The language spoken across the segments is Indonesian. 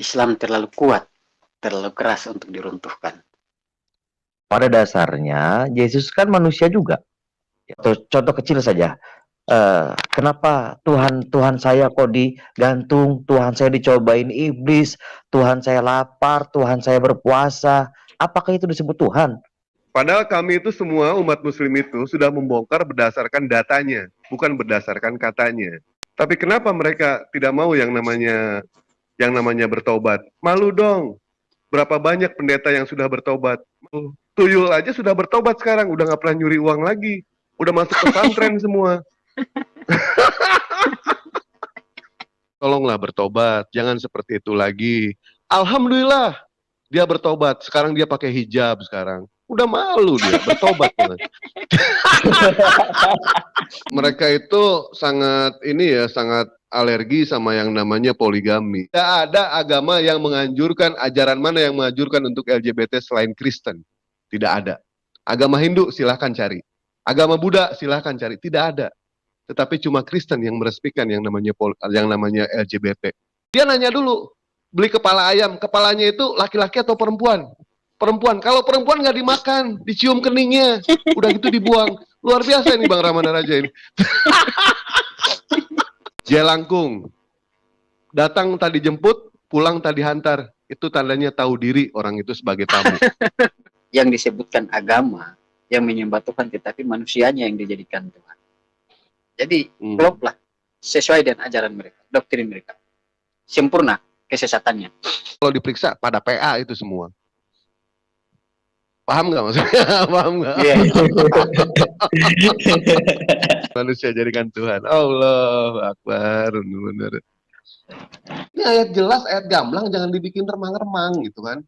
Islam terlalu kuat, terlalu keras untuk diruntuhkan. Pada dasarnya Yesus kan manusia juga. Contoh kecil saja. Kenapa Tuhan saya kok digantung, Tuhan saya dicobain iblis, Tuhan saya lapar, Tuhan saya berpuasa. Apakah itu disebut Tuhan? Padahal kami itu semua umat muslim itu sudah membongkar berdasarkan datanya, bukan berdasarkan katanya. Tapi kenapa mereka tidak mau yang namanya bertobat? Malu dong. Berapa banyak pendeta yang sudah bertobat? Tuyul aja sudah bertobat sekarang, udah nggak pernah nyuri uang lagi. Udah masuk pesantren semua. Tolonglah bertobat, jangan seperti itu lagi. Alhamdulillah, dia bertobat. Sekarang dia pakai hijab sekarang. Udah malu dia bertobat. Mereka itu sangat alergi sama yang namanya poligami. Tidak ada agama yang menganjurkan, ajaran mana yang menganjurkan untuk LGBT selain Kristen. Tidak ada. Agama Hindu silahkan cari. Agama Buddha silahkan cari. Tidak ada. Tetapi cuma Kristen yang meresmikan yang namanya LGBT. Dia nanya dulu, beli kepala ayam, kepalanya itu laki-laki atau perempuan? Perempuan. Kalau perempuan nggak dimakan, dicium keningnya, udah gitu dibuang. Luar biasa ini Bang Ramana Raja ini. Jelangkung, datang tadi jemput, pulang tadi hantar. Itu tandanya tahu diri orang itu sebagai tamu. Yang disebutkan agama yang menyembah Tuhan, tetapi manusianya yang dijadikan Tuhan. Jadi kloplah sesuai dengan ajaran mereka, doktrin mereka. Sempurna kesesatannya. Kalau diperiksa pada PA itu semua. Paham nggak maksudnya? Paham nggak? Iya. Manusia jadikan Tuhan. Allah Akbar. Benar. Ini ayat jelas, ayat gamblang, jangan dibikin remang-remang gitu kan.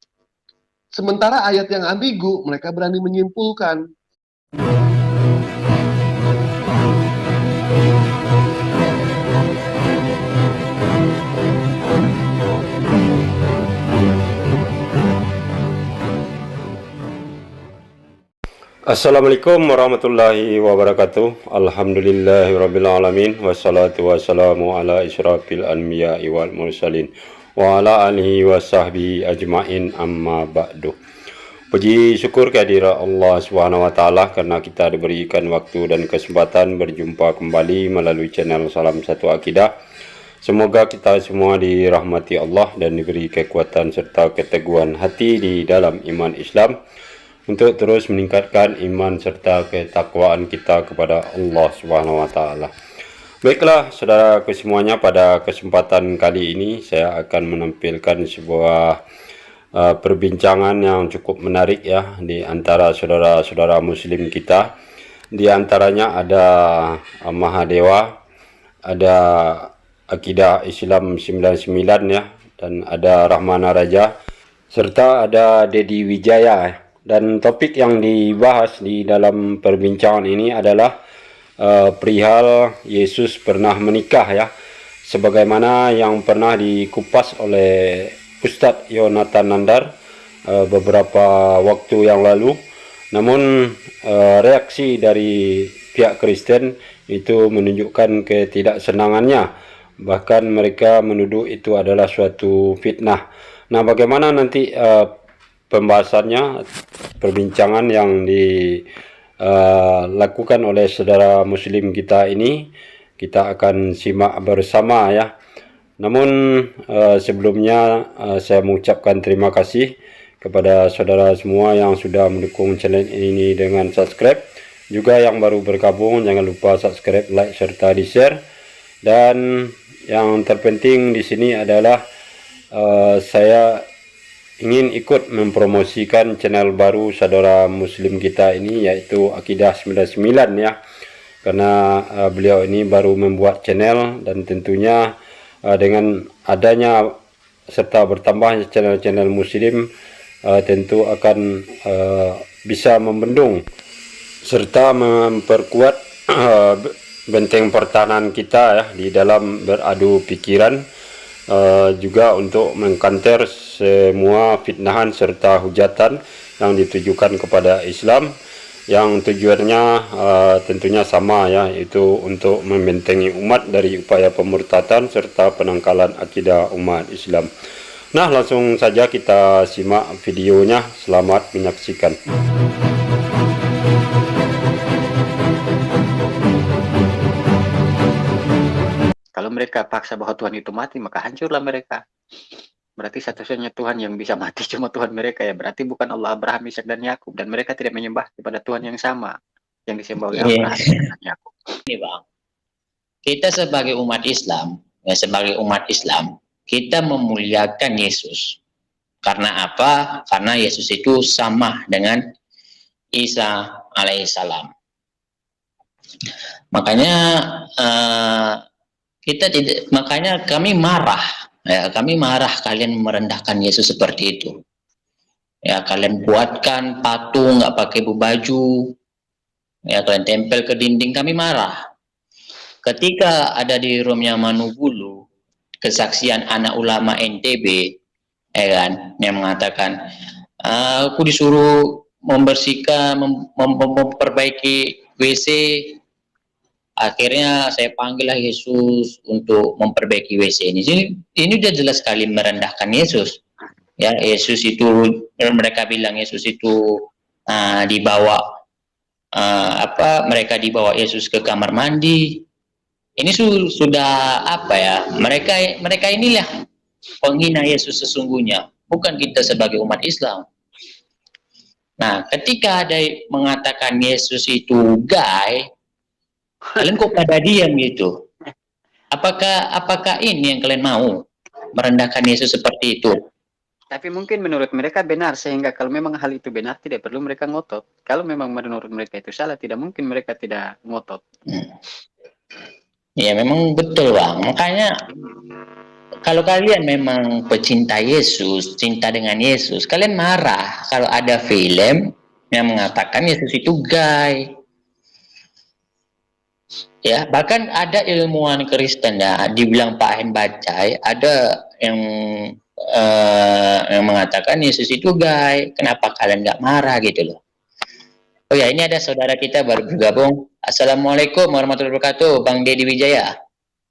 Sementara ayat yang ambigu, mereka berani menyimpulkan. Assalamualaikum warahmatullahi wabarakatuh. Alhamdulillahirrabbilalamin. Wassalatu wassalamu ala isyrafil anbiya'i wal mursalin wa ala alihi wa sahbihi ajma'in amma ba'du. Puji syukur kehadirat Allah Subhanahu wa taala karena kita diberikan waktu dan kesempatan berjumpa kembali melalui channel Salam Satu Akidah. Semoga kita semua dirahmati Allah dan diberi kekuatan serta keteguhan hati di dalam iman Islam untuk terus meningkatkan iman serta ketakwaan kita kepada Allah Subhanahu wa taala. Baiklah, saudaraku semuanya, pada kesempatan kali ini saya akan menampilkan sebuah perbincangan yang cukup menarik ya di antara saudara-saudara muslim kita. Di antaranya ada Mahadewa, ada Akidah Islam 99 ya, dan ada Rahmana Raja, serta ada Dedi Wijaya. Dan topik yang dibahas di dalam perbincangan ini adalah perihal Yesus pernah menikah ya, sebagaimana yang pernah dikupas oleh Ustadz Yonatan Nandar beberapa waktu yang lalu. Namun reaksi dari pihak Kristen itu menunjukkan ketidaksenangannya, bahkan mereka menuduh itu adalah suatu fitnah. Nah, bagaimana nanti pembahasannya, perbincangan yang dilakukan oleh saudara muslim kita ini, kita akan simak bersama ya. Namun sebelumnya saya mengucapkan terima kasih kepada saudara semua yang sudah mendukung channel ini dengan subscribe. Juga yang baru bergabung, jangan lupa subscribe, like serta di-share. Dan yang terpenting di sini adalah saya ingin ikut mempromosikan channel baru saudara muslim kita ini, yaitu Akidah 99 ya, karena beliau ini baru membuat channel, dan tentunya dengan adanya serta bertambahnya channel-channel muslim tentu akan bisa membendung serta memperkuat benteng pertahanan kita ya di dalam beradu pikiran, juga untuk mengkanter semua fitnahan serta hujatan yang ditujukan kepada Islam, yang tujuannya tentunya sama ya, yaitu untuk membentengi umat dari upaya pemurtadan serta penangkalan akidah umat Islam. Nah, langsung saja kita simak videonya. Selamat menyaksikan. Kalau mereka paksa bahwa Tuhan itu mati, maka hancurlah mereka. Berarti satu-satunya Tuhan yang bisa mati cuma Tuhan mereka ya. Berarti bukan Allah Abraham, Ishak dan Yakub, dan mereka tidak menyembah kepada Tuhan yang sama yang disembah oleh Abraham, Ishak dan Yakub. Ini Bang, kita sebagai umat Islam, kita memuliakan Yesus. Karena apa? Karena Yesus itu sama dengan Isa alaihissalam. Makanya makanya kami marah, ya, kami marah kalian merendahkan Yesus seperti itu. Ya, kalian buatkan patung nggak pakai baju, ya kalian tempel ke dinding, kami marah. Ketika ada di Roomnya Manubulu, kesaksian anak ulama NTB, ya kan, yang mengatakan, aku disuruh membersihkan, memperbaiki WC. Akhirnya saya panggillah Yesus untuk memperbaiki WC ini. Ini udah jelas sekali merendahkan Yesus. Ya, Yesus itu, mereka bilang Yesus itu dibawa mereka dibawa Yesus ke kamar mandi. Ini sudah apa ya? Mereka inilah penghina Yesus sesungguhnya, bukan kita sebagai umat Islam. Nah, ketika ada mengatakan Yesus itu gay, kalian kok pada diam gitu? Apakah ini yang kalian mau, merendahkan Yesus seperti itu? Tapi mungkin menurut mereka benar, sehingga kalau memang hal itu benar tidak perlu mereka ngotot. Kalau memang menurut mereka itu salah, tidak mungkin mereka tidak ngotot. Ya memang betul Bang. Makanya kalau kalian memang pecinta Yesus, cinta dengan Yesus, kalian marah kalau ada film yang mengatakan Yesus itu gay. Ya, bahkan ada ilmuwan Kristen ya, dibilang Pak Hen Bacai, ada yang mengatakan Yesus itu gay. Kenapa kalian nggak marah gitu loh? Oh ya, ini ada saudara kita baru bergabung. Assalamualaikum warahmatullahi wabarakatuh, Bang Deddy Wijaya.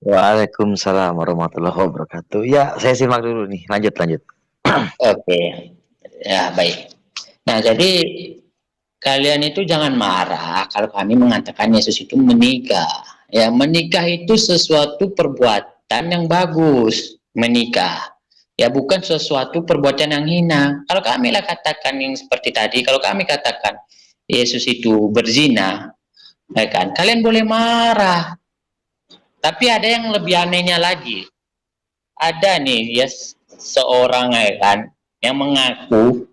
Waalaikumsalam warahmatullahi wabarakatuh. Ya, saya simak dulu nih. Lanjut. Oke, ya baik. Nah, jadi kalian itu jangan marah kalau kami mengatakan Yesus itu menikah. Ya, menikah itu sesuatu perbuatan yang bagus. Menikah. Ya, bukan sesuatu perbuatan yang hina. Kalau kami lah katakan yang seperti tadi, kalau kami katakan Yesus itu berzina, ya kan? Kalian boleh marah. Tapi ada yang lebih anehnya lagi. Ada nih ya seorang ya kan yang mengaku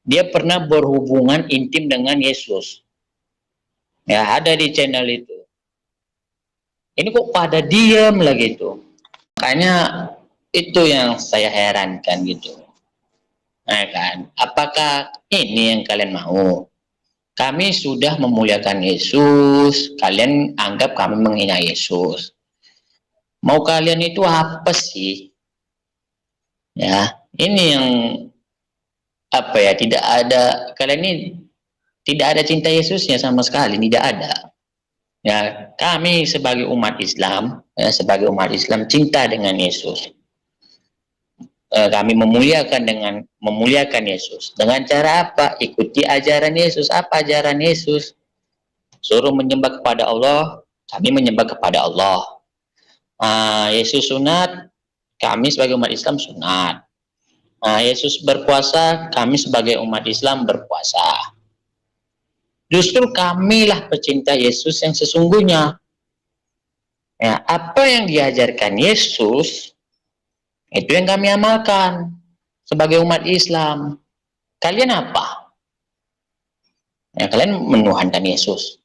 dia pernah berhubungan intim dengan Yesus. Ya, ada di channel itu. Ini kok pada diam lah gitu. Makanya itu yang saya herankan gitu. Nah kan, apakah ini yang kalian mau? Kami sudah memuliakan Yesus, kalian anggap kami menghina Yesus. Mau kalian itu apa sih? Ya, ini yang apa ya, tidak ada, kalian ini tidak ada cinta Yesusnya sama sekali, tidak ada. Ya, kami sebagai umat Islam, cinta dengan Yesus. Kami memuliakan Yesus. Dengan cara apa? Ikuti ajaran Yesus. Apa ajaran Yesus? Suruh menyembah kepada Allah, kami menyembah kepada Allah. Yesus sunat, kami sebagai umat Islam sunat. Yesus berpuasa, kami sebagai umat Islam berpuasa. Justru kamilah pecinta Yesus yang sesungguhnya. Ya, apa yang diajarkan Yesus, itu yang kami amalkan sebagai umat Islam. Kalian apa? Ya, kalian menuhankan Yesus.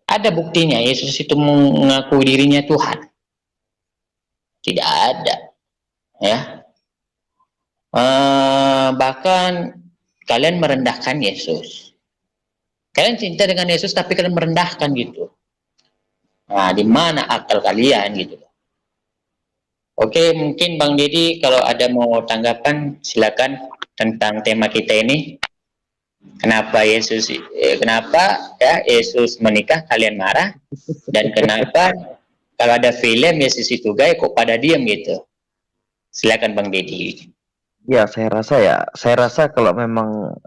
Ada buktinya Yesus itu mengaku dirinya Tuhan? Tidak ada. Ya. Bahkan kalian merendahkan Yesus. Kalian cinta dengan Yesus tapi kalian merendahkan gitu. Nah, di mana akal kalian gitu? Oke, mungkin Bang Deddy kalau ada mau tanggapan silakan tentang tema kita ini. Kenapa Yesus menikah kalian marah, dan kenapa kalau ada film Yesus itu gay kok pada diam gitu? Silakan Bang Deddy. Ya, saya rasa kalau memang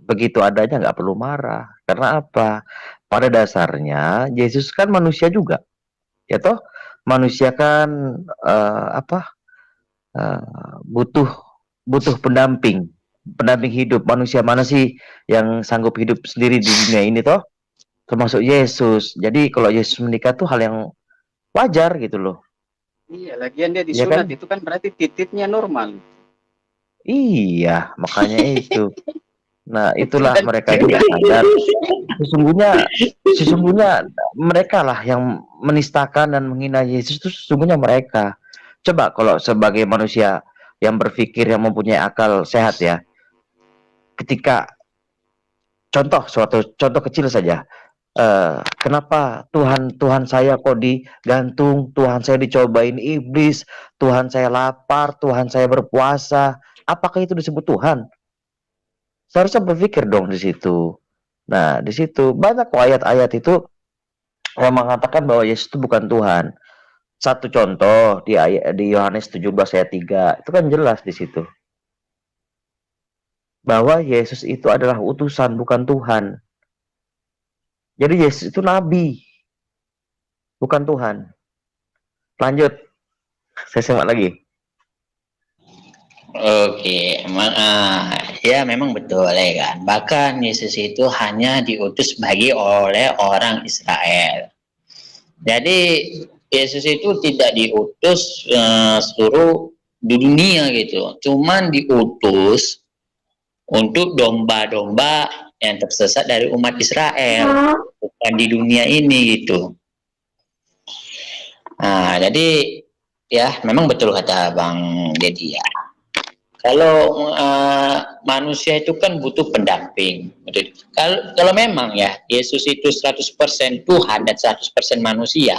begitu adanya nggak perlu marah. Karena apa? Pada dasarnya Yesus kan manusia juga, ya toh? Manusia kan butuh butuh pendamping hidup. Manusia mana sih yang sanggup hidup sendiri di dunia ini toh? Termasuk Yesus. Jadi kalau Yesus menikah tuh hal yang wajar gitu loh, Iya, lagian dia ya disunat kan? itu kan berarti titiknya normal. Iya, makanya itu. Nah, itulah Dan mereka itu nggak sadar. Sesungguhnya, sesungguhnya mereka lah yang menistakan dan menghina Yesus itu sesungguhnya mereka. Coba kalau sebagai manusia yang berpikir, yang mempunyai akal sehat ya, ketika contoh kecil saja, kenapa Tuhan saya kok digantung, Tuhan saya dicobain iblis, Tuhan saya lapar, Tuhan saya berpuasa, apakah itu disebut Tuhan? Seharusnya berpikir dong di situ. Nah, di situ banyak kok ayat-ayat itu yang mengatakan bahwa Yesus itu bukan Tuhan. Satu contoh di Yohanes 17 ayat 3, itu kan jelas di situ bahwa Yesus itu adalah utusan, bukan Tuhan. Jadi Yesus itu nabi, bukan Tuhan. Lanjut, saya simak lagi. Oke, ya memang betul ya kan. Bahkan Yesus itu hanya diutus oleh orang Israel. Jadi Yesus itu tidak diutus seluruh dunia gitu. Cuman diutus untuk domba-domba yang tersesat dari umat Israel, bukan di dunia ini gitu. Nah, jadi ya memang betul kata Bang Dedi ya. Kalau manusia itu kan butuh pendamping. Kalau memang ya Yesus itu 100% Tuhan dan 100% manusia.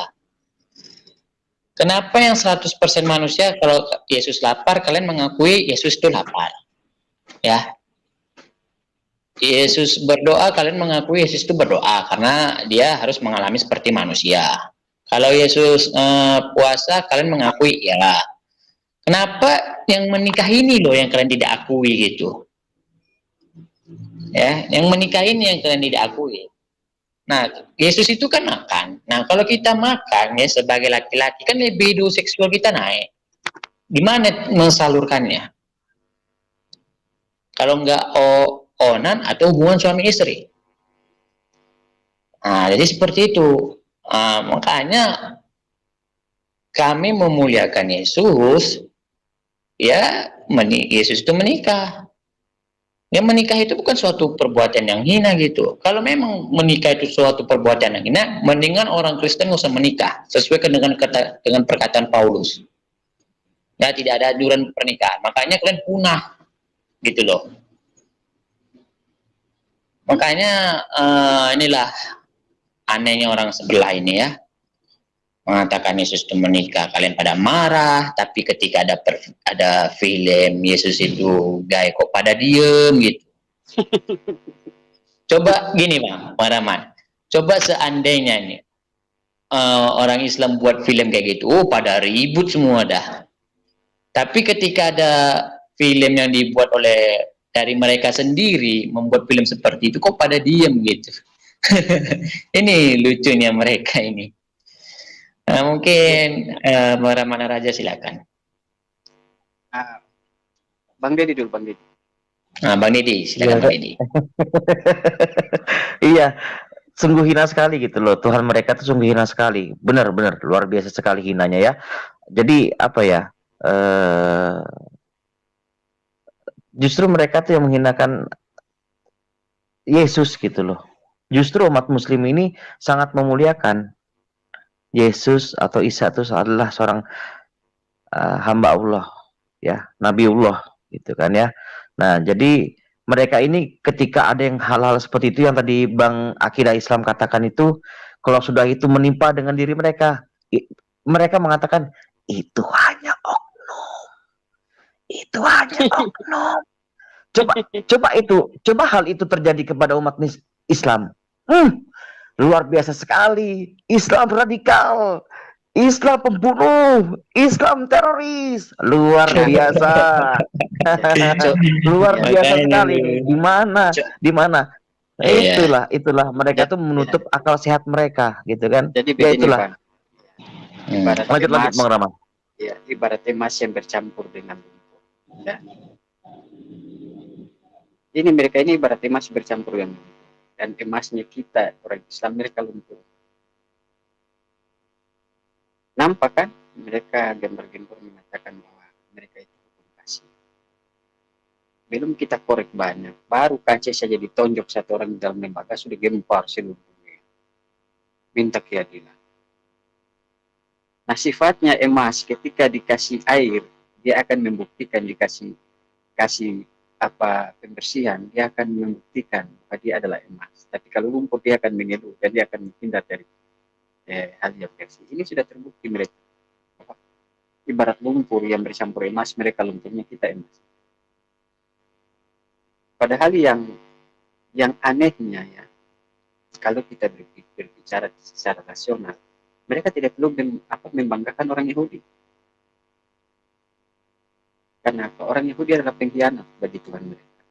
Kenapa yang 100% manusia kalau Yesus lapar kalian mengakui Yesus itu lapar? Ya. Yesus berdoa kalian mengakui Yesus itu berdoa karena dia harus mengalami seperti manusia. Kalau Yesus puasa kalian mengakui ya. Kenapa yang menikah ini loh yang kalian tidak akui gitu? Ya, yang menikah ini yang kalian tidak akui. Nah, Yesus itu kan makan. Nah, kalau kita makan ya sebagai laki-laki kan libido seksual kita naik. Di mana mensalurkannya? Kalau nggak onan atau hubungan suami istri. Nah, jadi seperti itu. Makanya kami memuliakan Yesus. Ya, Yesus itu menikah. Yang menikah itu bukan suatu perbuatan yang hina gitu. Kalau memang menikah itu suatu perbuatan yang hina, mendingan orang Kristen nggak usah menikah. Sesuai dengan perkataan Paulus. Ya, tidak ada anjuran pernikahan. Makanya kalian punah, gitu loh. Makanya inilah anehnya orang sebelah ini ya. Mengatakan Yesus itu menikah, kalian pada marah, tapi ketika ada film Yesus itu gay kok pada diem gitu. Coba gini Bang Rahman, coba seandainya nih orang Islam buat film kayak gitu, pada ribut semua dah. Tapi ketika ada film yang dibuat dari mereka sendiri membuat film seperti itu, kok pada diem gitu. Ini lucunya mereka ini. Mungkin Mana Raja silakan. Bang Dedi dulu, Bang Dedi. Bang Dedi, silakan Bang Dedi. Iya, sungguh hina sekali gitu loh. Tuhan mereka tuh sungguh hina sekali. Benar-benar luar biasa sekali hinanya ya. Jadi apa ya? Justru mereka tuh yang menghinakan Yesus gitu loh. Justru umat Muslim ini sangat memuliakan Yesus atau Isa itu adalah seorang hamba Allah, ya, Nabiullah, gitu kan ya. Nah, jadi mereka ini ketika ada yang hal-hal seperti itu yang tadi Bang Akidah Islam katakan itu, kalau sudah itu menimpa dengan diri mereka, mereka mengatakan itu hanya oknum, itu hanya oknum. Coba hal itu terjadi kepada umat Islam. Luar biasa sekali. Islam radikal. Islam pembunuh, Islam teroris. Luar Nah, biasa. co- Luar ya, biasa Makanya sekali ini. Di mana? co- Di mana? iya. Itulah mereka ja- tuh ya. menutup akal sehat mereka, gitu kan? Jadi Ya begini itulah. Bang, Hmm. ibarat Lanjut emas, Bang Rama. ya, ibarat emas yang bercampur dengan lumpur. Ya. Ini mereka ini ibarat emas bercampur dengan lumpur. Dan emasnya kita orang Islam mereka lumpur. Nampak kan? Mereka gempar-gempur mengatakan bahwa mereka itu hukum kasih. Belum kita korek banyak, baru kaca saja ditonjok satu orang di dalam lembaga sudah gempar seluruhnya. Minta keadilan. Nah sifatnya emas ketika dikasih air, dia akan membuktikan dikasih apa pembersihan, dia akan membuktikan bahwa dia adalah emas. Tapi kalau lumpur dia akan mengeluh dan dia akan menghindar dari hal yang bersih. Ini sudah terbukti mereka. Ibarat lumpur yang bercampur emas, mereka lumpurnya, kita emas. Padahal yang anehnya ya, kalau kita berbicara secara rasional, mereka tidak perlu membanggakan orang Yahudi. Karena orang Yahudi adalah pengkhianat bagi Tuhan mereka.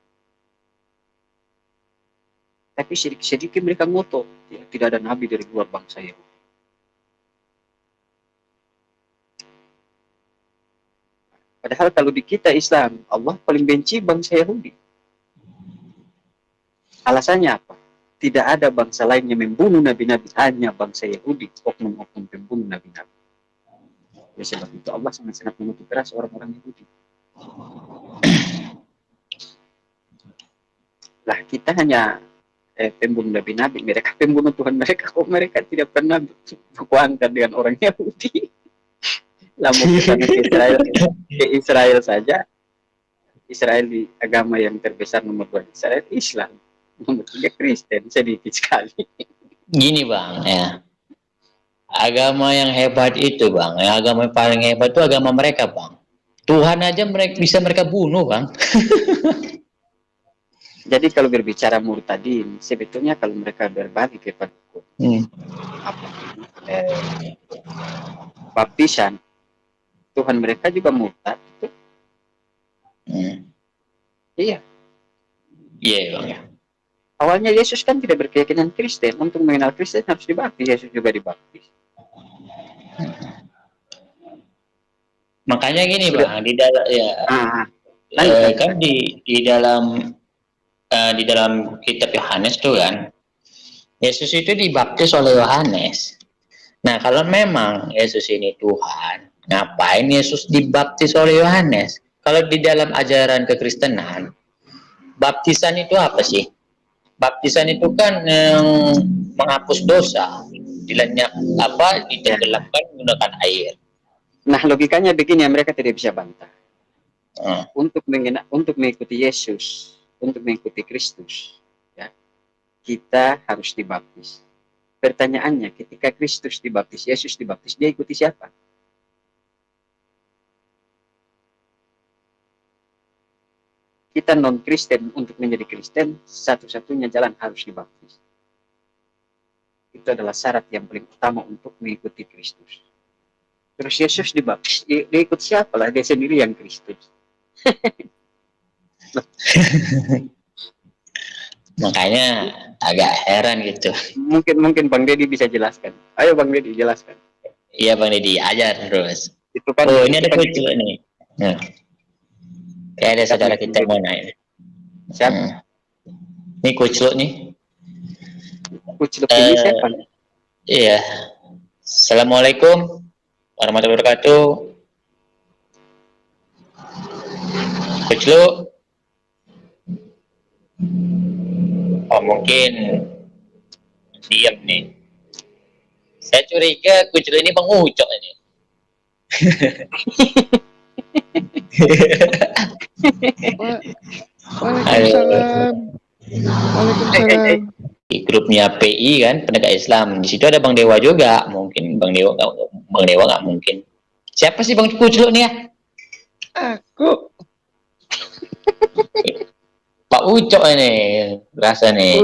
Tapi sedikit mereka ngotot, ya, tidak ada nabi dari luar bangsa Yahudi. Padahal kalau di kita Islam, Allah paling benci bangsa Yahudi. Alasannya apa? Tidak ada bangsa lain yang membunuh nabi-nabi, hanya bangsa Yahudi, oknum-oknum pembunuh nabi-nabi. Ya sebab itu Allah sangat-sangat mengutuk keras orang-orang Yahudi. Lah kita hanya pembunuh nabi-nabi, mereka pembunuh Tuhan mereka, kok mereka tidak pernah berkuangkan dengan orang Yahudi. Lama kesana ke Israel saja. Israel di agama yang terbesar nomor 2 di Israel Islam, nomor 3 Kristen, sedikit sekali. Gini Bang, ya. Agama yang hebat itu Bang, agama yang paling hebat itu agama mereka Bang. Tuhan aja bisa mereka bunuh Bang. Jadi kalau berbicara murtadin, sebetulnya kalau mereka berbalik kepada baptisan, Tuhan mereka juga murtad. Iya. Iya Bang ya. Awalnya Yesus kan tidak berkeyakinan Kristen. Untuk mengenal Kristen harus dibaptis. Yesus juga dibaptis. Makanya gini Bang, di dalam ya kan di dalam kitab Yohanes tuh kan, Yesus itu dibaptis oleh Yohanes. Nah kalau memang Yesus ini Tuhan, ngapain Yesus dibaptis oleh Yohanes? Kalau di dalam ajaran kekristenan, baptisan itu apa sih? Baptisan itu kan yang menghapus dosa, ditenggelamkan menggunakan air. Nah logikanya begini, mereka tidak bisa bantah. Untuk mengikuti Yesus, untuk mengikuti Kristus, ya, kita harus dibaptis. Pertanyaannya, ketika Kristus dibaptis, Yesus dibaptis, dia ikuti siapa? Kita non-Kristen, untuk menjadi Kristen, satu-satunya jalan harus dibaptis. Itu adalah syarat yang paling utama untuk mengikuti Kristus. Terus Yesus dibaptis, dia ikut siapa lah? Dia sendiri yang Kristus. Makanya agak heran gitu. Mungkin Bang Deddy bisa jelaskan. Ayo Bang Deddy jelaskan. Iya Bang Deddy, ajar terus. Itu kan, oh ini ada kucing nih. Kayak ada saudara kita mau naik. Siapa? Ini kucluk nih. Kucluk ini siapa? Iya. Assalamualaikum warahmatullahi wabarakatuh. Kucluk. Oh mungkin diam nih. Saya curiga kucluk ini Bang Ucok ini. Waalaikumsalam. Waalaikumsalam. Di grupnya PI kan penegak Islam, di situ ada Bang Dewa juga. Mungkin Bang Dewa nggak mungkin. Siapa sih Bang Kucluk nih ya? Aku. Pak Ucok ini rasa nih.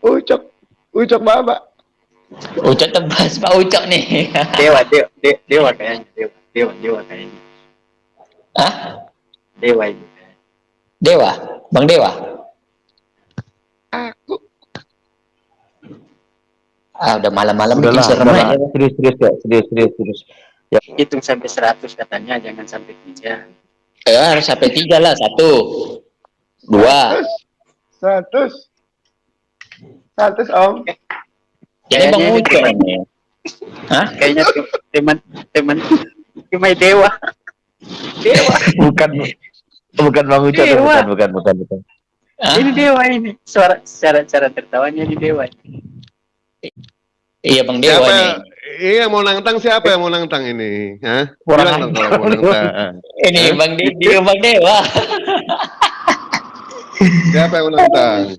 Ucok Baba. Ucok tebas Pak Ucok nih. Dewa kayaknya, dewa kayaknya, Hah? dewa itu. Dewa? Bang Dewa? Aku Udah malam-malam bikin Udahlah, serem udahlah. aja. Serius ya, serius. Hitung sampai 100 katanya, jangan sampai 3. Harus sampai 3 lah. 1, 2. 100 Om. Jadi Bang Kayaknya ini Ucok ini. Hah? Kayaknya teman cuma dewa. Dewa. Bukan Bang Ucok, Dewa. bukan. Hah? Ini dewa ini. Cara tertawanya di dewa. Iya Bang Dewa Siapa? nih. Iya, mau nantang siapa yang mau nantang ini? Hah? Orang Bilang dong kalau mau nantang. Ini Bang Didi, Bang Dewa. Siapa yang mau nantang?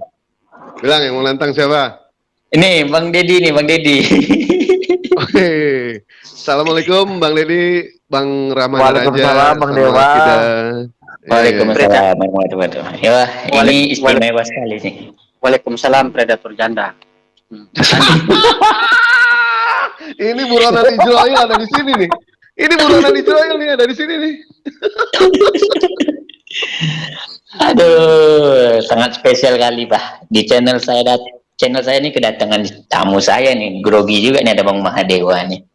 Bilang yang mau nantang siapa? Ini Bang Dedi nih, Bang Dedi. Oke. Assalamualaikum Bang Dedi, Bang Ramadhan Waalaikumsalam, Bang Dewa. Waalaikumsalam warahmatullahi wabarakatuh. Ya, ini istimewa sekali nih. Waalaikumsalam predator janda. Ini buronan Israel ada di sini nih. Ini buronan Israel nih ada di sini nih. Aduh, sangat spesial kali Pak. Di channel saya ini kedatangan tamu saya nih. Grogi juga nih ada Bang Mahadewa nih.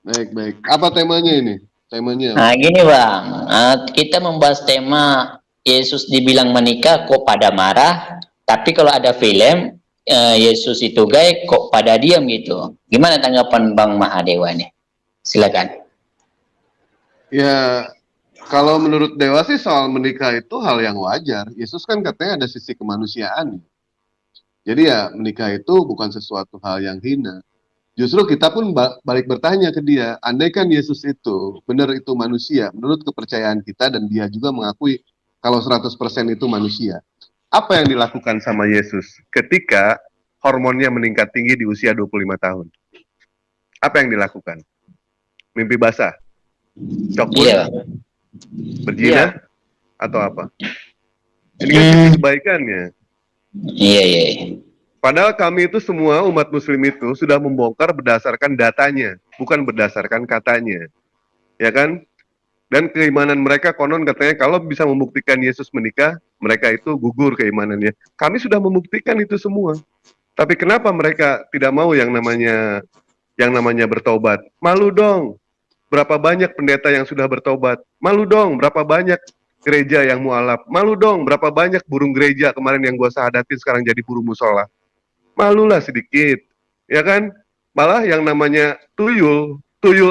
Baik. Apa temanya ini? Temanya. Nah gini Bang, kita membahas tema Yesus dibilang menikah kok pada marah, tapi kalau ada film Yesus itu gay kok pada diam gitu. Gimana tanggapan Bang Mahadewa nih? Silakan. Ya, kalau menurut Dewa sih soal menikah itu hal yang wajar. Yesus kan katanya ada sisi kemanusiaan. Jadi ya menikah itu bukan sesuatu hal yang hina. Justru kita pun balik bertanya ke dia, andaikan Yesus itu benar itu manusia, menurut kepercayaan kita dan dia juga mengakui kalau 100% itu manusia. Apa yang dilakukan sama Yesus ketika hormonnya meningkat tinggi di usia 25 tahun? Apa yang dilakukan? Mimpi basah? Cokbun? Iya. Berzina? Atau apa? Ini kan sisi kebaikannya. Iya. Padahal kami itu semua umat muslim itu sudah membongkar berdasarkan datanya, bukan berdasarkan katanya. Ya kan? Dan keimanan mereka konon katanya kalau bisa membuktikan Yesus menikah, mereka itu gugur keimanannya. Kami sudah membuktikan itu semua. Tapi kenapa mereka tidak mau yang namanya bertobat? Malu dong. Berapa banyak pendeta yang sudah bertobat? Malu dong. Berapa banyak gereja yang mualaf? Malu dong. Berapa banyak burung gereja kemarin yang gua sahadatin sekarang jadi burung musola? Malulah sedikit, ya kan? Malah yang namanya tuyul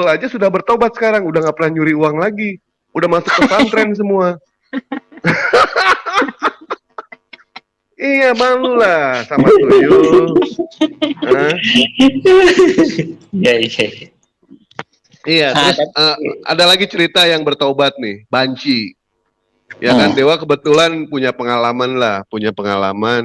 aja sudah bertobat sekarang, udah nggak pernah nyuri uang lagi, udah masuk pesantren semua. Iya, malulah sama tuyul. Iya, terus ada lagi cerita yang bertobat nih, Banci. Ya kan, Dewa kebetulan punya pengalaman,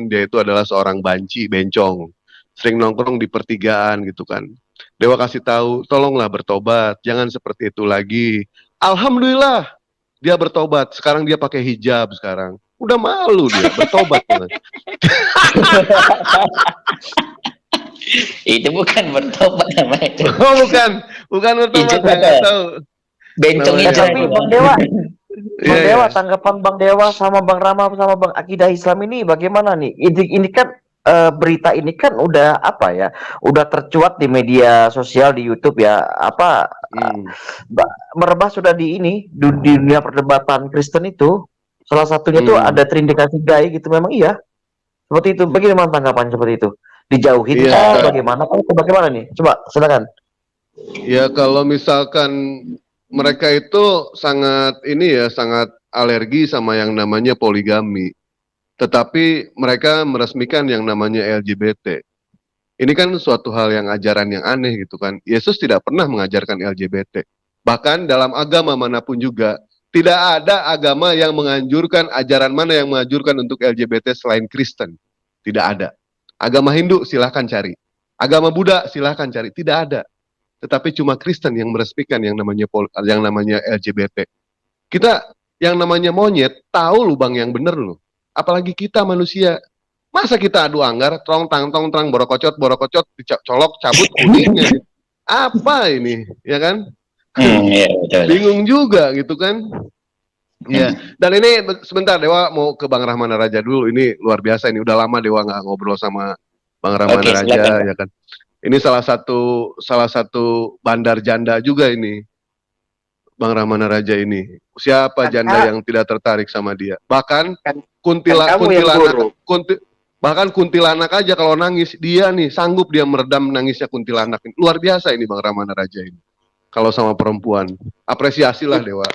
dia itu adalah seorang banci, bencong, sering nongkrong di pertigaan gitu kan. Dewa kasih tahu, tolonglah bertobat, jangan seperti itu lagi. Alhamdulillah, dia bertobat, sekarang dia pakai hijab sekarang. Udah malu dia, bertobat. Itu bukan bertobat namanya itu. Oh bukan bertobat, saya nggak tahu. Bencong Namanya itu. Tapi Bang Dewa, Bang Iya, Dewa, iya. tanggapan Bang Dewa sama Bang Rama sama Bang Akidah Islam ini bagaimana nih? Ini kan berita ini kan udah apa ya? Udah tercuat di media sosial di YouTube ya. Merebah sudah di dunia perdebatan Kristen itu. Salah satunya tuh ada terindikasi gay gitu, memang iya. Seperti itu. Bagaimana tanggapan seperti itu? Dijauhin Iya. bagaimana? Bagaimana nih? Coba silakan. Ya kalau misalkan mereka itu sangat alergi sama yang namanya poligami. Tetapi mereka meresmikan yang namanya LGBT. Ini kan suatu hal yang ajaran yang aneh gitu kan. Yesus tidak pernah mengajarkan LGBT. Bahkan dalam agama manapun juga, tidak ada agama yang menganjurkan, ajaran mana yang menganjurkan untuk LGBT selain Kristen. Tidak ada. Agama Hindu silahkan cari. Agama Buddha silahkan cari. Tidak ada. Tetapi cuma Kristen yang meresmikan yang namanya LGBT. Kita yang namanya monyet tahu lubang yang benar loh. Apalagi kita manusia. Masa kita adu anggar, tong tang borokocot, dicolok, cabut kuningnya. Apa ini, ya kan? Iya, betul. Bingung juga gitu kan? Ya, dan ini sebentar Dewa mau ke Bang Rahmana Raja dulu. Ini luar biasa, ini udah lama Dewa nggak ngobrol sama Bang Rahmana Oke, Raja, silakan. ya kan? Ini salah satu bandar janda juga ini, Bang Rahmana Raja ini. Siapa janda yang tidak tertarik sama dia? Bahkan kan kamu yang buruk. bahkan kuntilanak aja kalau nangis, dia nih sanggup dia meredam nangisnya kuntilanak. Luar biasa ini Bang Rahmana Raja ini. Kalau sama perempuan, apresiasilah Dewa.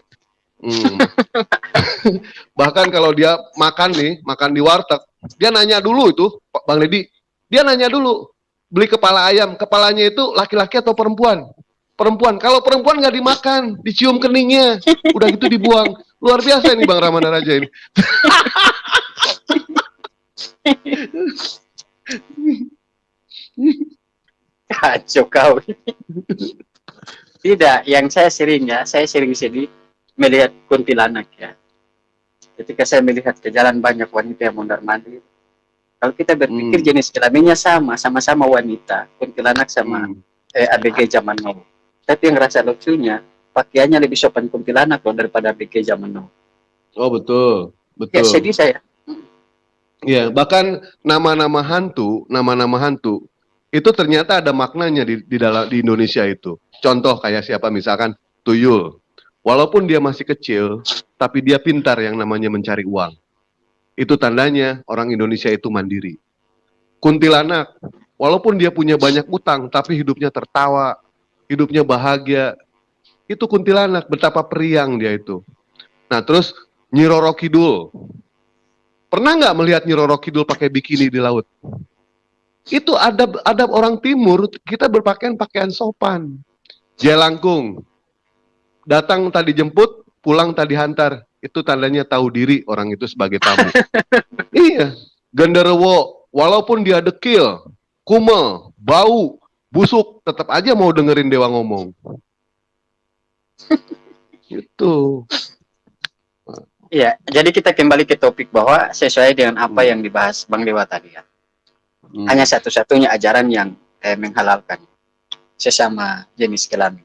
Bahkan kalau dia makan di warteg, dia nanya dulu itu, Bang Deddy, dia nanya dulu, beli kepala ayam, kepalanya itu laki-laki atau perempuan? Perempuan. Kalau perempuan nggak dimakan, dicium keningnya, udah gitu dibuang. Luar biasa ini Bang Rahmana Raja ini. Kacau kau. Tidak, yang saya sering sedih melihat kuntilanak ya. Ketika saya melihat ke jalan banyak wanita yang mondar-mandir, kalau kita berpikir jenis kelaminnya sama-sama wanita, kuntilanak sama ABG zaman now. Tapi yang rasa lucunya, pakaiannya lebih sopan kuntilanak loh daripada ABG zaman now. Oh betul, Ya sedih saya. Ya, bahkan nama-nama hantu itu ternyata ada maknanya di Indonesia itu. Contoh kayak siapa misalkan tuyul. Walaupun dia masih kecil, tapi dia pintar yang namanya mencari uang. Itu tandanya orang Indonesia itu mandiri. Kuntilanak, walaupun dia punya banyak utang, tapi hidupnya tertawa, hidupnya bahagia. Itu kuntilanak, betapa periang dia itu. Nah terus Nyi Roro Kidul. Pernah nggak melihat Nyi Roro Kidul pakai bikini di laut? Itu adab orang timur, kita berpakaian sopan. Jelangkung, datang tadi jemput, pulang tadi hantar. Itu tandanya tahu diri orang itu sebagai tamu. Iya. Genderuwo, walaupun dia dekil, kumel, bau, busuk, tetap aja mau dengerin dewa ngomong. Itu. Iya, jadi kita kembali ke topik bahwa sesuai dengan apa yang dibahas Bang Dewa tadi ya. Hanya satu-satunya ajaran yang menghalalkan sesama jenis kelamin.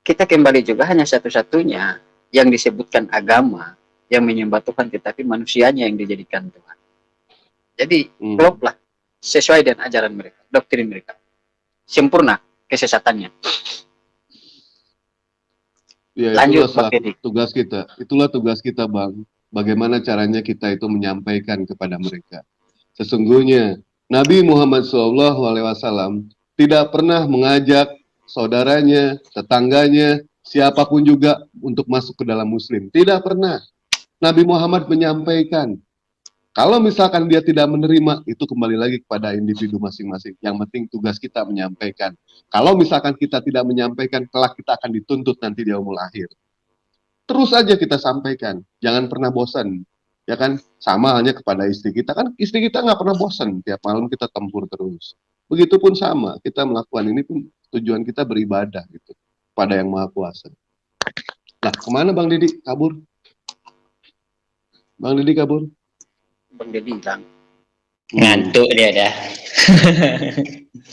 Kita kembali juga hanya satu-satunya yang disebutkan agama yang menyembah Tuhan, tetapi manusianya yang dijadikan Tuhan. Jadi kloplah sesuai dengan ajaran mereka, doktrin mereka. Sempurna kesesatannya. Ya, lanjut tugas kita. Itulah tugas kita, Bang. Bagaimana caranya kita itu menyampaikan kepada mereka. Sesungguhnya Nabi Muhammad SAW tidak pernah mengajak saudaranya, tetangganya, siapapun juga untuk masuk ke dalam Muslim. Tidak pernah. Nabi Muhammad menyampaikan. Kalau misalkan dia tidak menerima, itu kembali lagi kepada individu masing-masing. Yang penting tugas kita menyampaikan. Kalau misalkan kita tidak menyampaikan, kelak kita akan dituntut nanti di yaumul akhir. Terus aja kita sampaikan. Jangan pernah bosan. Ya kan? Sama halnya kepada istri kita. Kan istri kita nggak pernah bosan. Tiap malam kita tempur terus. Begitupun sama. Kita melakukan ini pun tujuan kita beribadah gitu. Pada yang Maha Kuasa. Nah, kemana Bang Deddy? Kabur? Bang Deddy kabur? Bang Deddy hilang. Ngantuk dia dah.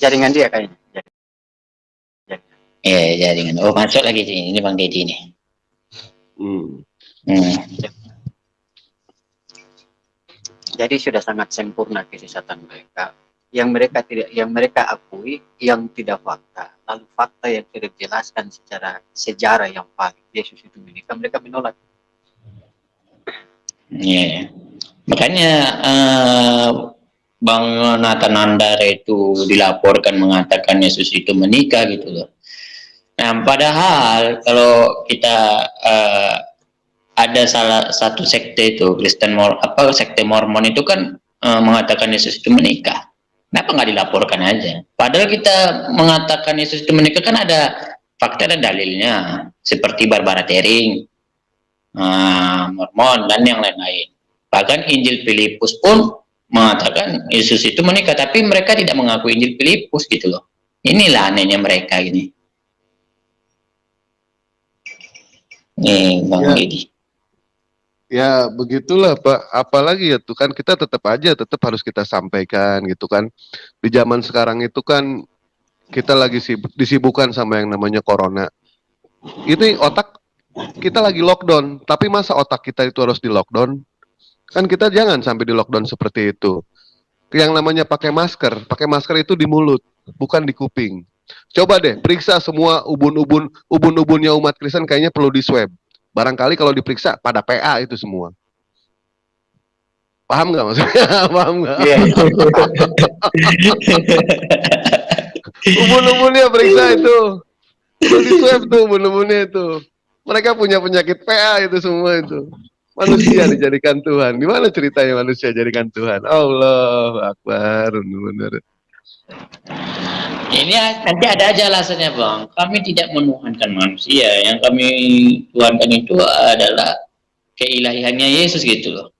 Jaringan dia kayaknya. Iya, jaringan. Oh, masuk lagi sini. Ini Bang Deddy nih. Jadi sudah sangat sempurna kesesatan mereka. Yang mereka akui yang tidak fakta. Lalu fakta yang tidak dijelaskan secara sejarah yang valid. Yesus itu mereka menolak. Iya. Makanya Bang Nathan Nandar itu dilaporkan mengatakan Yesus itu menikah gitu loh. Nah, padahal kalau kita ada salah satu sekte itu sekte Mormon itu kan mengatakan Yesus itu menikah. Kenapa nggak dilaporkan aja? Padahal kita mengatakan Yesus itu menikah kan ada fakta dan dalilnya, seperti Barbara Tering, Mormon dan yang lain-lain. Bahkan Injil Filipus pun mengatakan Yesus itu menikah, tapi mereka tidak mengakui Injil Filipus gitu loh. Inilah anehnya mereka ini. Nih Bang Deddy. Ya begitulah Pak, apalagi ya tuh kan kita tetap harus kita sampaikan gitu kan. Di zaman sekarang itu kan kita lagi disibukkan sama yang namanya corona. Ini otak kita lagi lockdown, tapi masa otak kita itu harus di lockdown? Kan kita jangan sampai di lockdown seperti itu. Yang namanya pakai masker itu di mulut, bukan di kuping. Coba deh periksa semua ubun-ubunnya umat Kristen, kayaknya perlu di swab. Barangkali kalau diperiksa pada PA itu semua. Paham nggak maksudnya? Paham nggak? Iya. Ubun-ubunnya periksa itu. Perlu di swab tuh ubun-ubunnya itu. Mereka punya penyakit PA itu semua itu. Manusia dijadikan Tuhan. Gimana ceritanya manusia jadikan Tuhan? Allah Akbar. Benar. Ini nanti ada aja alasannya Bang. Kami tidak menuhankan manusia. Yang kami tuhankan itu adalah keilahiannya Yesus gitu loh.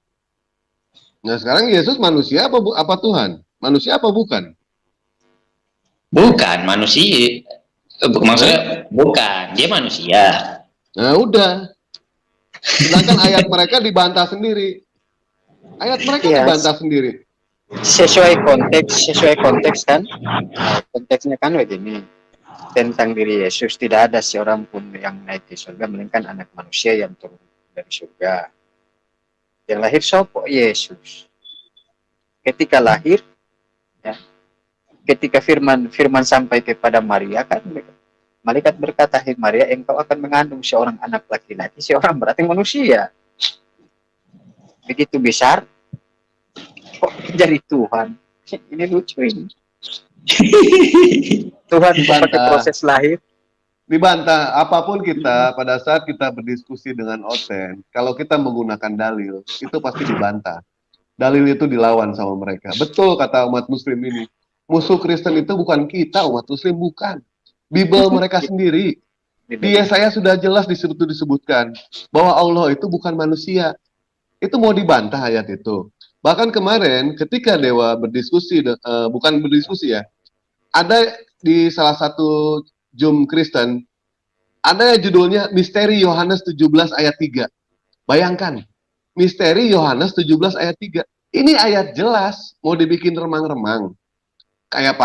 Nah sekarang Yesus manusia apa Tuhan? Manusia apa bukan? Bukan manusia. Maksudnya bukan. Dia manusia. Nah udah. Sedangkan ayat mereka dibantah sendiri. Ayat mereka dibantah sendiri. Sesuai konteks kan. Konteksnya kan begini. Tentang diri Yesus, tidak ada seorang pun yang naik ke surga melainkan anak manusia yang turun dari surga. Yang lahir siapa? Yesus. Ketika lahir, ya, ketika firman sampai kepada Maria kan, malaikat berkata, "Hai Maria, engkau akan mengandung seorang anak laki-laki." Seorang berarti manusia. Begitu besar, kok jadi Tuhan? Ini lucu ini. Tuhan pakai proses lahir. Dibantah. Apapun kita pada saat kita berdiskusi dengan Oten, kalau kita menggunakan dalil, itu pasti dibantah. Dalil itu dilawan sama mereka. Betul kata umat Muslim ini. Musuh Kristen itu bukan kita, umat Muslim bukan. Bible mereka sendiri. Di Yesaya sudah jelas disebutkan bahwa Allah itu bukan manusia. Itu mau dibantah ayat itu. Bahkan kemarin ketika Dewa berdiskusi, bukan berdiskusi ya, ada di salah satu Zoom Kristen, ada judulnya Misteri Yohanes 17 ayat 3. Bayangkan, Misteri Yohanes 17 ayat 3. Ini ayat jelas, mau dibikin remang-remang. Kayak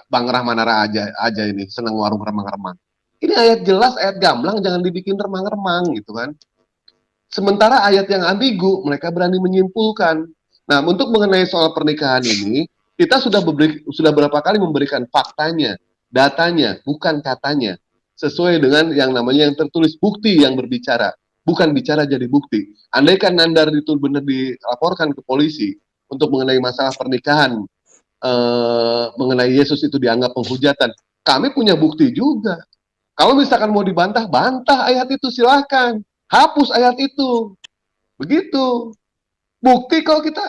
Bang Rahmanara aja ini, senang warung remang-remang. Ini ayat jelas, ayat gamblang, jangan dibikin remang-remang gitu kan. Sementara ayat yang ambigu, mereka berani menyimpulkan. Nah, untuk mengenai soal pernikahan ini, kita sudah berapa kali memberikan faktanya, datanya, bukan katanya. Sesuai dengan yang namanya yang tertulis, bukti yang berbicara. Bukan bicara jadi bukti. Andaikan Nandar itu benar dilaporkan ke polisi untuk mengenai masalah pernikahan, mengenai Yesus itu dianggap penghujatan, kami punya bukti juga. Kalau misalkan mau dibantah, bantah ayat itu silahkan. Hapus ayat itu. Begitu. Bukti kalau kita,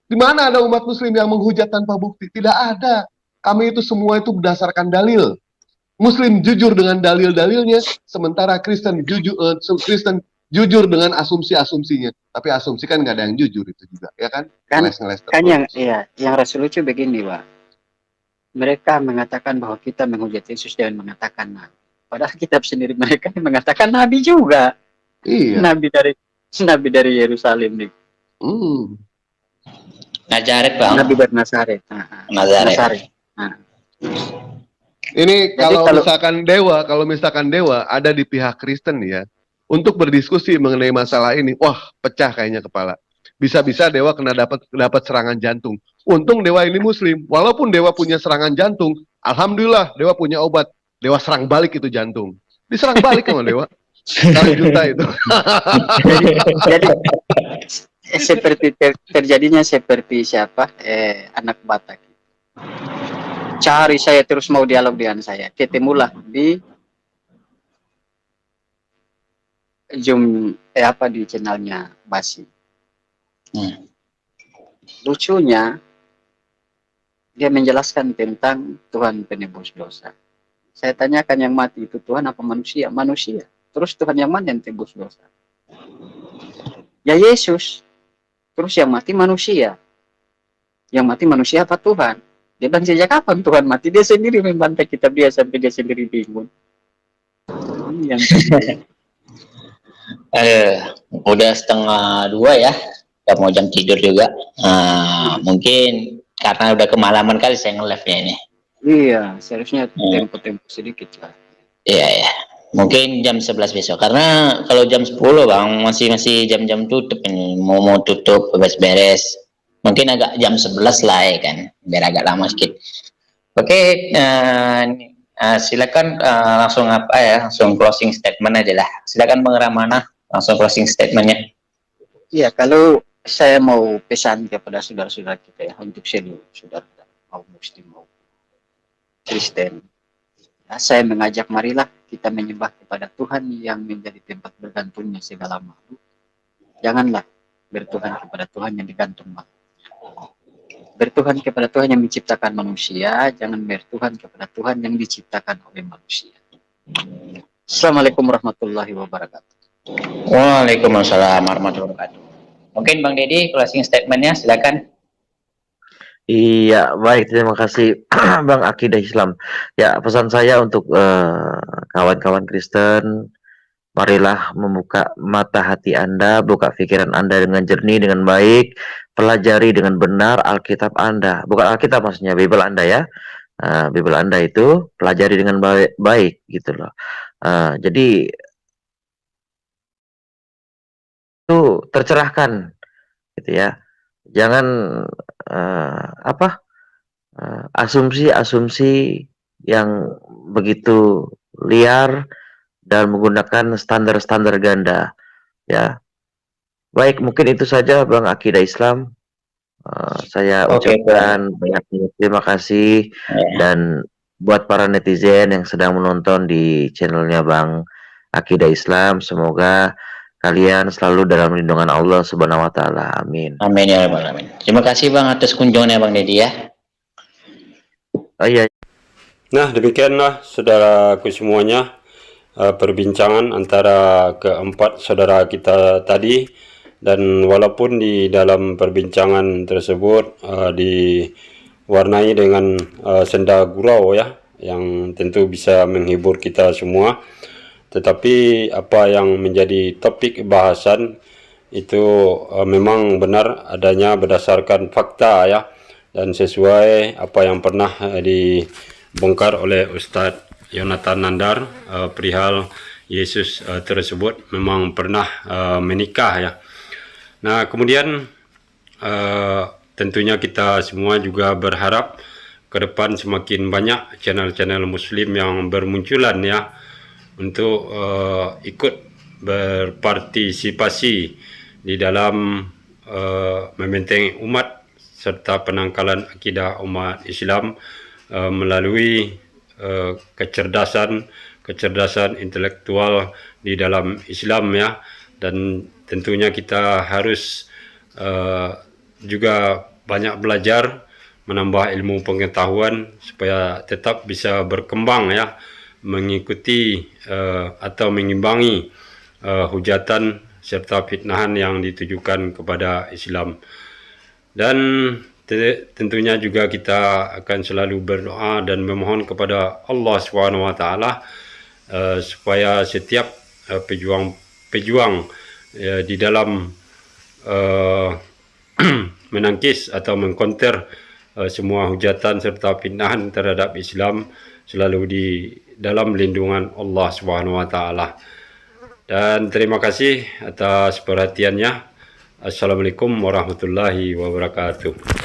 di mana ada umat Muslim yang menghujat tanpa bukti? Tidak ada. Kami itu semua itu berdasarkan dalil. Muslim jujur dengan dalil-dalilnya, sementara Kristen jujur dengan asumsi-asumsinya. Tapi asumsi kan nggak ada yang jujur itu juga, ya kan? Ngeles-ngeles kan yang rasa lucu begini, Pak. Mereka mengatakan bahwa kita menghujat Yesus dengan mengatakan nabi. Padahal kitab sendiri mereka mengatakan nabi juga. Iya. Nabi dari Yerusalem nih. Nazaret Bang. Nabi dari Nazaret. Nazaret. Nah. Ini kalau misalkan Dewa ada di pihak Kristen ya, untuk berdiskusi mengenai masalah ini, wah pecah kayaknya kepala. Bisa-bisa Dewa kena dapat serangan jantung. Untung Dewa ini Muslim. Walaupun Dewa punya serangan jantung, alhamdulillah Dewa punya obat. Dewa serang balik itu jantung. Diserang balik sama Dewa. Kali juta itu. Jadi seperti terjadinya seperti siapa? Anak Batak. Cari saya terus mau dialog dengan saya. Ketemulah di Zoom di channelnya Basi. Lucunya dia menjelaskan tentang Tuhan penebus dosa. Saya tanyakan yang mati itu Tuhan apa manusia? Manusia. Terus Tuhan yang mana yang tebus dosa? Ya Yesus. Terus yang mati manusia. Yang mati manusia apa Tuhan? Dia bilang sejak kapan Tuhan mati? Dia sendiri membantai kitab dia sampai dia sendiri bingung. Udah 1:30 ya, udah mau jam tidur juga. Mungkin karena udah kemalaman kali saya nge-live-nya ini. Iya, seharusnya tempo-tempo sedikit lah. Iya ya. Mungkin jam 11 besok. Karena kalau jam 10 Bang masih jam-jam tutup ini. Mau tutup beres-beres. Mungkin agak jam 11 lah ya kan. Biar agak lama sedikit. Oke, silakan langsung langsung closing statement aja lah. Silakan Bang Ramana langsung closing statementnya. Iya, kalau saya mau pesan kepada saudara-saudara kita ya, untuk seluruh saudara mau Muslim mau Kristen, ya, saya mengajak marilah kita menyembah kepada Tuhan yang menjadi tempat bergantungnya segala makhluk. Janganlah bertuhan kepada Tuhan yang digantung makhluknya. Bertuhan kepada Tuhan yang menciptakan manusia, jangan bertuhan kepada Tuhan yang diciptakan oleh manusia. Assalamualaikum warahmatullahi wabarakatuh. Waalaikumsalam warahmatullahi wabarakatuh. Mungkin Bang Deddy closing statementnya silakan. Iya, baik, terima kasih Bang Akidah Islam. Ya, pesan saya untuk kawan-kawan Kristen, marilah membuka mata hati Anda, buka pikiran Anda dengan jernih, dengan baik, pelajari dengan benar Alkitab Anda. Bukan Alkitab maksudnya, Bible Anda ya. Bible Anda itu pelajari dengan baik gitu loh. Jadi itu tercerahkan gitu ya. Jangan asumsi-asumsi yang begitu liar dan menggunakan standar-standar ganda ya. Baik, mungkin itu saja Bang Akidah Islam. Saya ucapkan banyak terima kasih dan buat para netizen yang sedang menonton di channelnya Bang Akidah Islam, semoga kalian selalu dalam lindungan Allah Subhanahu wa taala. Amin. Amin ya rabbal alamin. Terima kasih Bang atas kunjungannya Bang Deddy ya. Oh iya. Nah, demikianlah saudaraku semuanya perbincangan antara keempat saudara kita tadi, dan walaupun di dalam perbincangan tersebut diwarnai dengan senda gurau ya, yang tentu bisa menghibur kita semua, tetapi apa yang menjadi topik bahasan itu memang benar adanya berdasarkan fakta ya, dan sesuai apa yang pernah dibongkar oleh Ustadz Yonatan Nandar perihal Yesus tersebut memang pernah menikah ya. Nah, kemudian tentunya kita semua juga berharap ke depan semakin banyak channel-channel Muslim yang bermunculan ya, untuk ikut berpartisipasi di dalam membentengi umat serta penangkalan akidah umat Islam melalui kecerdasan intelektual di dalam Islam ya. Dan tentunya kita harus juga banyak belajar, menambah ilmu pengetahuan supaya tetap bisa berkembang ya, mengikuti atau mengimbangi hujatan serta fitnahan yang ditujukan kepada Islam. Dan tentunya juga kita akan selalu berdoa dan memohon kepada Allah SWT supaya setiap pejuang di dalam menangkis atau mengkonter semua hujatan serta fitnahan terhadap Islam selalu di dalam lindungan Allah SWT. Dan terima kasih atas perhatiannya. Assalamualaikum warahmatullahi wabarakatuh.